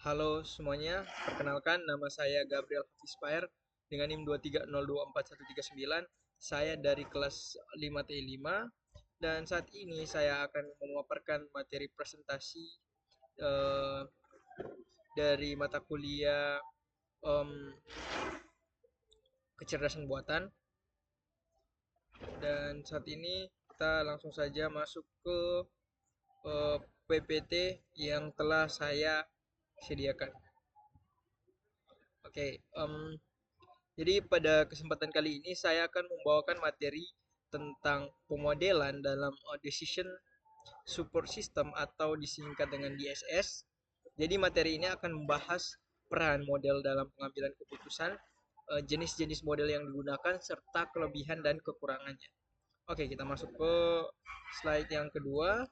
Halo semuanya, perkenalkan nama saya Gabriel Hafiz dengan NIM 230244139. Saya dari kelas 5T5 dan saat ini saya akan memaparkan materi presentasi eh, dari mata kuliah em, kecerdasan buatan. Dan saat ini kita langsung saja masuk ke PPT yang telah saya sediakan. Oke, jadi pada kesempatan kali ini saya akan membawakan materi tentang pemodelan dalam Decision Support System atau disingkat dengan DSS. Jadi materi ini akan membahas peran model dalam pengambilan keputusan, jenis-jenis model yang digunakan, serta kelebihan dan kekurangannya. Oke, kita masuk ke slide yang kedua.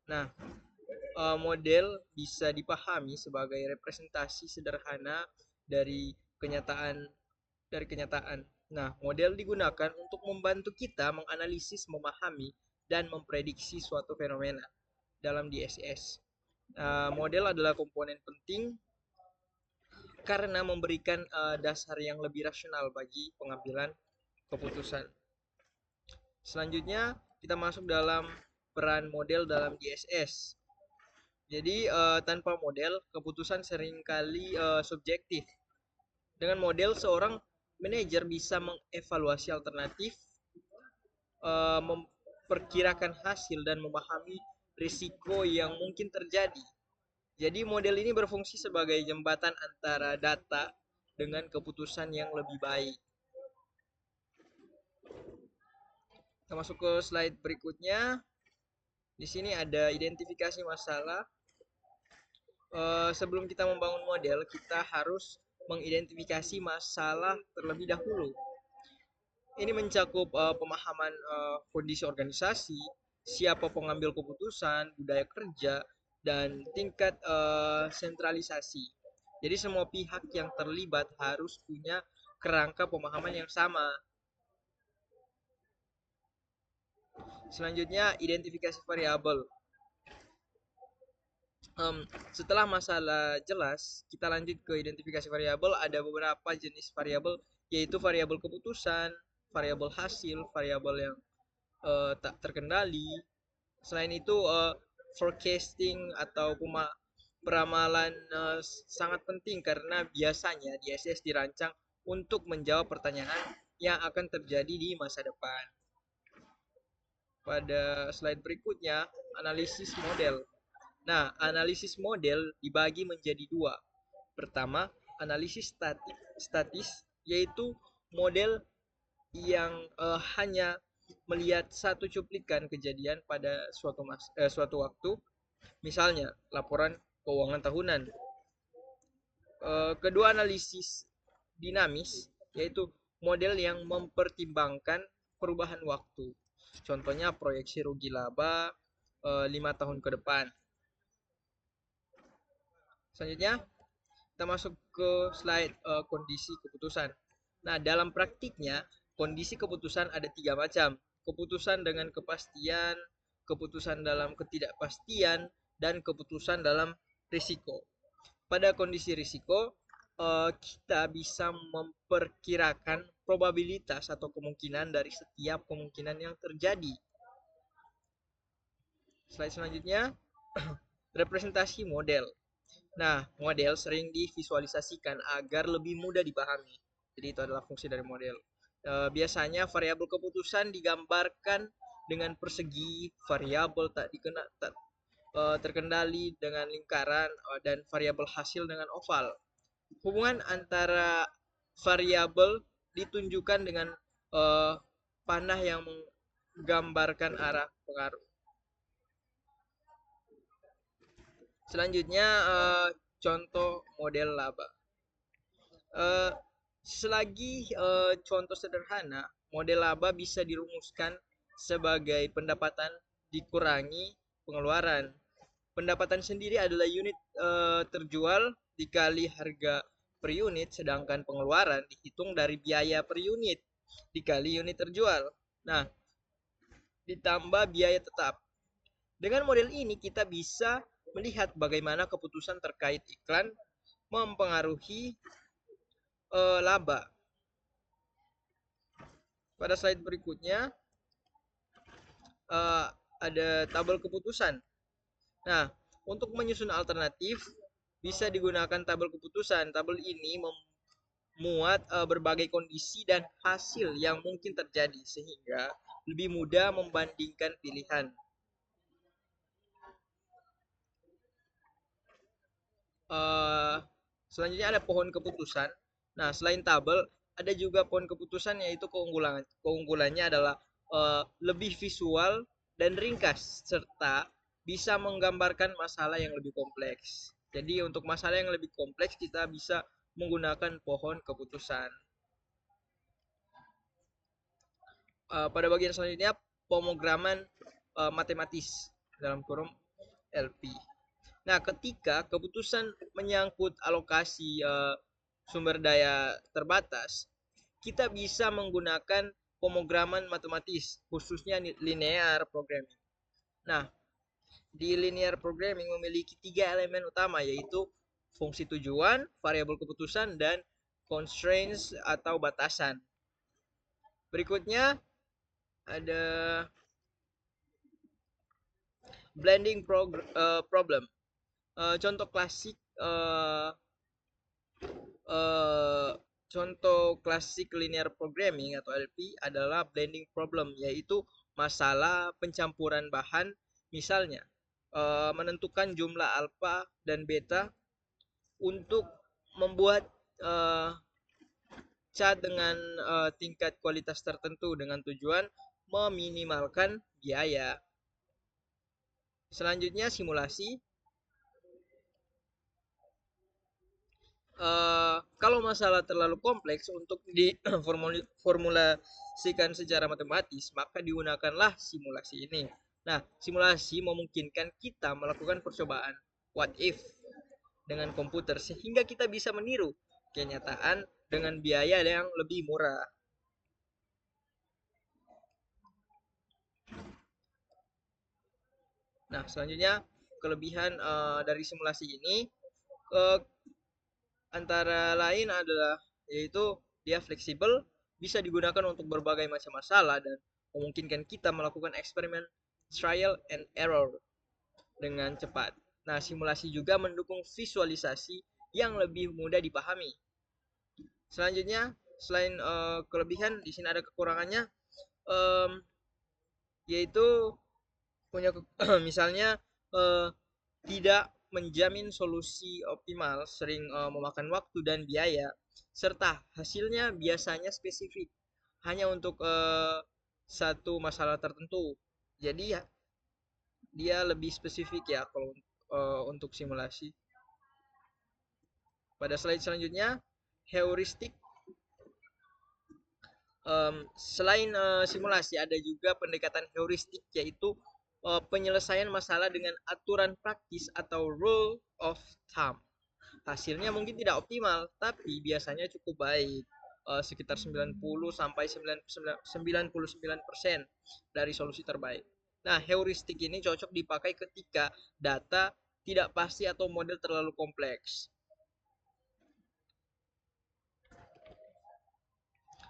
Nah, model bisa dipahami sebagai representasi sederhana dari kenyataan. Nah, model digunakan untuk membantu kita menganalisis, memahami, dan memprediksi suatu fenomena dalam DSS. Model adalah komponen penting karena memberikan dasar yang lebih rasional bagi pengambilan keputusan. Selanjutnya, kita masuk dalam peran model dalam DSS. Jadi, tanpa model, keputusan seringkali subjektif. Dengan model, seorang manajer bisa mengevaluasi alternatif, memperkirakan hasil, dan memahami risiko yang mungkin terjadi. Jadi model ini berfungsi sebagai jembatan antara data dengan keputusan yang lebih baik. Kita masuk ke slide berikutnya. Di sini ada identifikasi masalah. Sebelum kita membangun model, kita harus mengidentifikasi masalah terlebih dahulu. Ini mencakup pemahaman kondisi organisasi, siapa pengambil keputusan, budaya kerja, dan tingkat sentralisasi. Jadi semua pihak yang terlibat harus punya kerangka pemahaman yang sama. Selanjutnya, identifikasi variabel. Setelah masalah jelas, kita lanjut ke identifikasi variabel. Ada beberapa jenis variabel, yaitu variabel keputusan, variabel hasil, variabel yang tak terkendali. Selain itu, forecasting atau peramalan sangat penting karena biasanya DSS dirancang untuk menjawab pertanyaan yang akan terjadi di masa depan. Pada slide berikutnya, analisis model. Nah, analisis model dibagi menjadi dua. Pertama, analisis statis, yaitu model yang hanya melihat satu cuplikan kejadian pada suatu waktu, misalnya laporan keuangan tahunan. Kedua, analisis dinamis, yaitu model yang mempertimbangkan perubahan waktu. Contohnya proyeksi rugi laba 5 tahun ke depan. Selanjutnya, kita masuk ke slide kondisi keputusan. Nah, dalam praktiknya, kondisi keputusan ada 3 macam. Keputusan dengan kepastian, keputusan dalam ketidakpastian, dan keputusan dalam risiko. Pada kondisi risiko, kita bisa memperkirakan probabilitas atau kemungkinan dari setiap kemungkinan yang terjadi. Slide selanjutnya, representasi model. Nah, model sering divisualisasikan agar lebih mudah dipahami. Jadi itu adalah fungsi dari model. Biasanya variabel keputusan digambarkan dengan persegi, variabel tak terkendali dengan lingkaran, dan variabel hasil dengan oval. Hubungan antara variabel ditunjukkan dengan panah yang menggambarkan arah pengaruh. Selanjutnya, contoh model laba. Selagi contoh sederhana, model laba bisa dirumuskan sebagai pendapatan dikurangi pengeluaran. Pendapatan sendiri adalah unit terjual dikali harga per unit, sedangkan pengeluaran dihitung dari biaya per unit dikali unit terjual. Nah, ditambah biaya tetap. Dengan model ini kita bisa melihat bagaimana keputusan terkait iklan mempengaruhi laba. Pada slide berikutnya ada tabel keputusan. Nah, untuk menyusun alternatif bisa digunakan tabel keputusan. Tabel ini memuat berbagai kondisi dan hasil yang mungkin terjadi sehingga lebih mudah membandingkan pilihan. Selanjutnya ada pohon keputusan. Nah, selain tabel, ada juga pohon keputusan yaitu keunggulannya adalah lebih visual dan ringkas serta bisa menggambarkan masalah yang lebih kompleks. Jadi untuk masalah yang lebih kompleks kita bisa menggunakan pohon keputusan. Pada bagian selanjutnya pemrograman matematis dalam kurung LP. Nah, ketika keputusan menyangkut alokasi sumber daya terbatas, kita bisa menggunakan pemrograman matematis, khususnya linear programming. Nah, di linear programming memiliki 3 elemen utama, yaitu fungsi tujuan, variabel keputusan, dan constraints atau batasan. Berikutnya ada blending problem. Contoh klasik uh, contoh klasik linear programming atau LP adalah blending problem, yaitu masalah pencampuran bahan. Misalnya menentukan jumlah alfa dan beta untuk membuat cat dengan tingkat kualitas tertentu dengan tujuan meminimalkan biaya. Selanjutnya simulasi. Kalau masalah terlalu kompleks untuk diformulasikan secara matematis, maka digunakanlah simulasi ini. Nah, simulasi memungkinkan kita melakukan percobaan what if dengan komputer sehingga kita bisa meniru kenyataan dengan biaya yang lebih murah. Nah, selanjutnya kelebihan dari simulasi ini uh, antara lain adalah yaitu dia fleksibel, bisa digunakan untuk berbagai macam masalah dan memungkinkan kita melakukan eksperimen trial and error dengan cepat. Nah, simulasi juga mendukung visualisasi yang lebih mudah dipahami. Selanjutnya, selain kelebihan, di sini ada kekurangannya, um, yaitu punya misalnya uh, tidak menjamin solusi optimal, sering memakan waktu dan biaya, serta hasilnya biasanya spesifik hanya untuk satu masalah tertentu. Jadi ya dia lebih spesifik ya kalau untuk simulasi. Pada slide selanjutnya, heuristik. Selain simulasi, ada juga pendekatan heuristik yaitu penyelesaian masalah dengan aturan praktis atau rule of thumb. Hasilnya mungkin tidak optimal, tapi biasanya cukup baik. Sekitar 90 sampai 99% dari solusi terbaik. Nah, heuristik ini cocok dipakai ketika data tidak pasti atau model terlalu kompleks.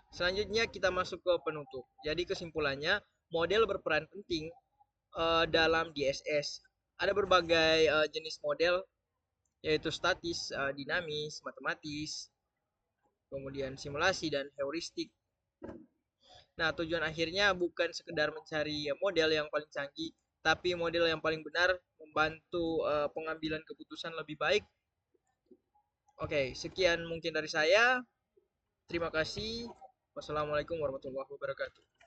Selanjutnya kita masuk ke penutup. Jadi kesimpulannya, model berperan penting dalam DSS. Ada berbagai jenis model, yaitu statis, dinamis, matematis, kemudian simulasi dan heuristik. Nah, tujuan akhirnya bukan sekedar mencari model yang paling canggih, tapi model yang paling benar membantu pengambilan keputusan lebih baik. Oke, sekian mungkin dari saya. Terima kasih. Wassalamualaikum warahmatullahi wabarakatuh.